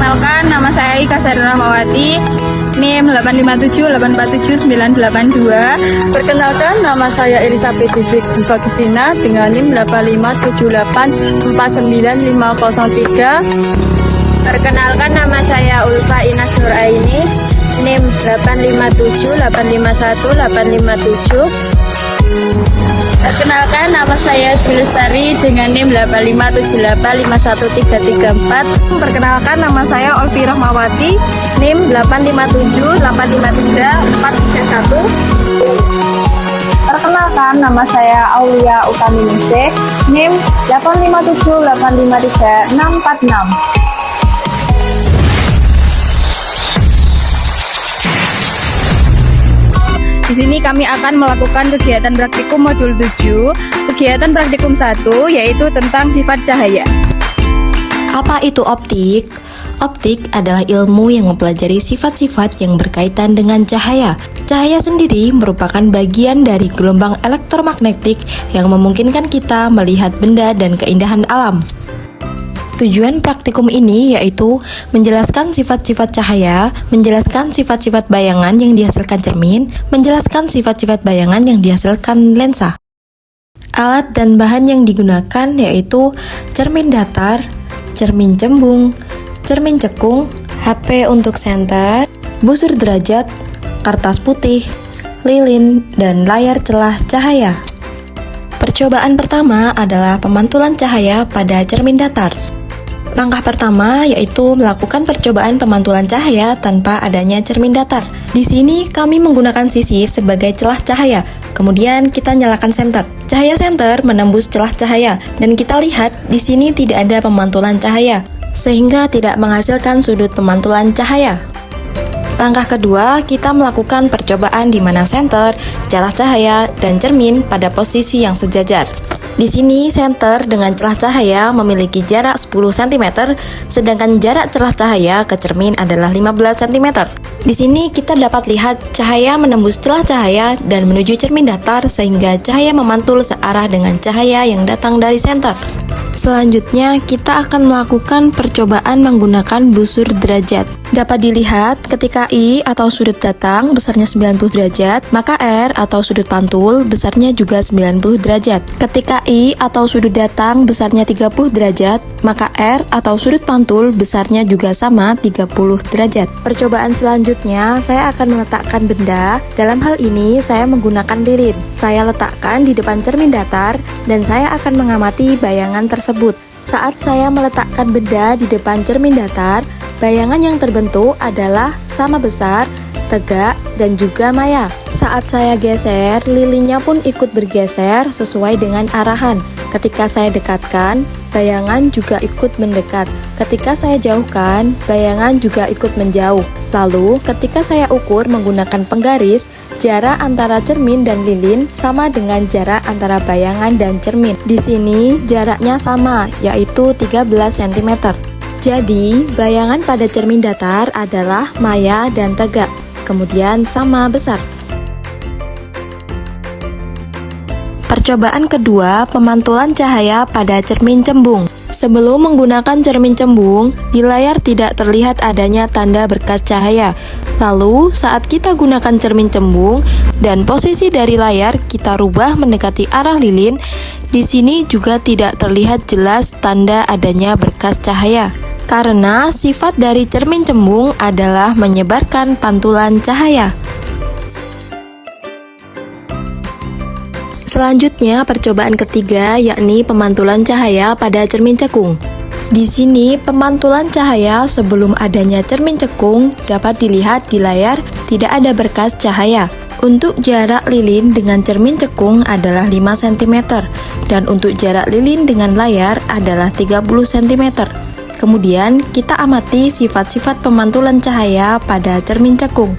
Perkenalkan, nama saya Ika Sari Rahmawati, NIM 857847982. Perkenalkan, nama saya Elisabeth Diva Kristina dengan NIM 85784990503. Perkenalkan, nama saya Ulfa Inas Nuraini, NIM 857851857. Perkenalkan, nama saya Dwi Lestari dengan NIM 857851334. Perkenalkan, nama saya Olvi Rahmawati, NIM 857853431. Perkenalkan, nama saya Aulia Utaminingsih, NIM 85785534646. Di sini kami akan melakukan kegiatan praktikum modul 7. Kegiatan praktikum 1 yaitu tentang sifat cahaya. Apa itu optik? Optik adalah ilmu yang mempelajari sifat-sifat yang berkaitan dengan cahaya. Cahaya sendiri merupakan bagian dari gelombang elektromagnetik yang memungkinkan kita melihat benda dan keindahan alam. Tujuan praktikum ini yaitu menjelaskan sifat-sifat cahaya, menjelaskan sifat-sifat bayangan yang dihasilkan cermin, menjelaskan sifat-sifat bayangan yang dihasilkan lensa. Alat dan bahan yang digunakan yaitu cermin datar, cermin cembung, cermin cekung, HP untuk senter, busur derajat, kertas putih, lilin, dan layar celah cahaya. Percobaan pertama adalah pemantulan cahaya pada cermin datar. Langkah pertama yaitu melakukan percobaan pemantulan cahaya tanpa adanya cermin datar. Di sini kami menggunakan sisir sebagai celah cahaya. Kemudian kita nyalakan senter. Cahaya senter menembus celah cahaya dan kita lihat di sini tidak ada pemantulan cahaya, sehingga tidak menghasilkan sudut pemantulan cahaya. Langkah kedua, kita melakukan percobaan di mana senter, celah cahaya, dan cermin pada posisi yang sejajar. Di sini, senter dengan celah cahaya memiliki jarak 10 cm, sedangkan jarak celah cahaya ke cermin adalah 15 cm. Di sini, kita dapat lihat cahaya menembus celah cahaya dan menuju cermin datar sehingga cahaya memantul searah dengan cahaya yang datang dari senter. Selanjutnya, kita akan melakukan percobaan menggunakan busur derajat. Dapat dilihat ketika I atau sudut datang besarnya 90 derajat, maka R atau sudut pantul besarnya juga 90 derajat. Ketika I atau sudut datang besarnya 30 derajat, maka R atau sudut pantul besarnya juga sama 30 derajat. Percobaan selanjutnya, saya akan meletakkan benda. Dalam hal ini, saya menggunakan lilin. Saya letakkan di depan cermin datar dan saya akan mengamati bayangan tersebut. Saat saya meletakkan benda di depan cermin datar, bayangan yang terbentuk adalah sama besar, tegak, dan juga maya. Saat saya geser, lilinnya pun ikut bergeser sesuai dengan arahan. Ketika saya dekatkan, bayangan juga ikut mendekat. Ketika saya jauhkan, bayangan juga ikut menjauh. Lalu, ketika saya ukur menggunakan penggaris, jarak antara cermin dan lilin sama dengan jarak antara bayangan dan cermin. Di sini, jaraknya sama, yaitu 13 cm. Jadi, bayangan pada cermin datar adalah maya dan tegak, kemudian sama besar. Percobaan kedua, pemantulan cahaya pada cermin cembung. Sebelum menggunakan cermin cembung, di layar tidak terlihat adanya tanda berkas cahaya. Lalu, saat kita gunakan cermin cembung dan posisi dari layar kita rubah mendekati arah lilin, di sini juga tidak terlihat jelas tanda adanya berkas cahaya. Karena sifat dari cermin cembung adalah menyebarkan pantulan cahaya. Selanjutnya, percobaan ketiga yakni pemantulan cahaya pada cermin cekung. Di sini, pemantulan cahaya sebelum adanya cermin cekung dapat dilihat di layar tidak ada berkas cahaya. Untuk jarak lilin dengan cermin cekung adalah 5 cm dan untuk jarak lilin dengan layar adalah 30 cm. Kemudian, kita amati sifat-sifat pemantulan cahaya pada cermin cekung.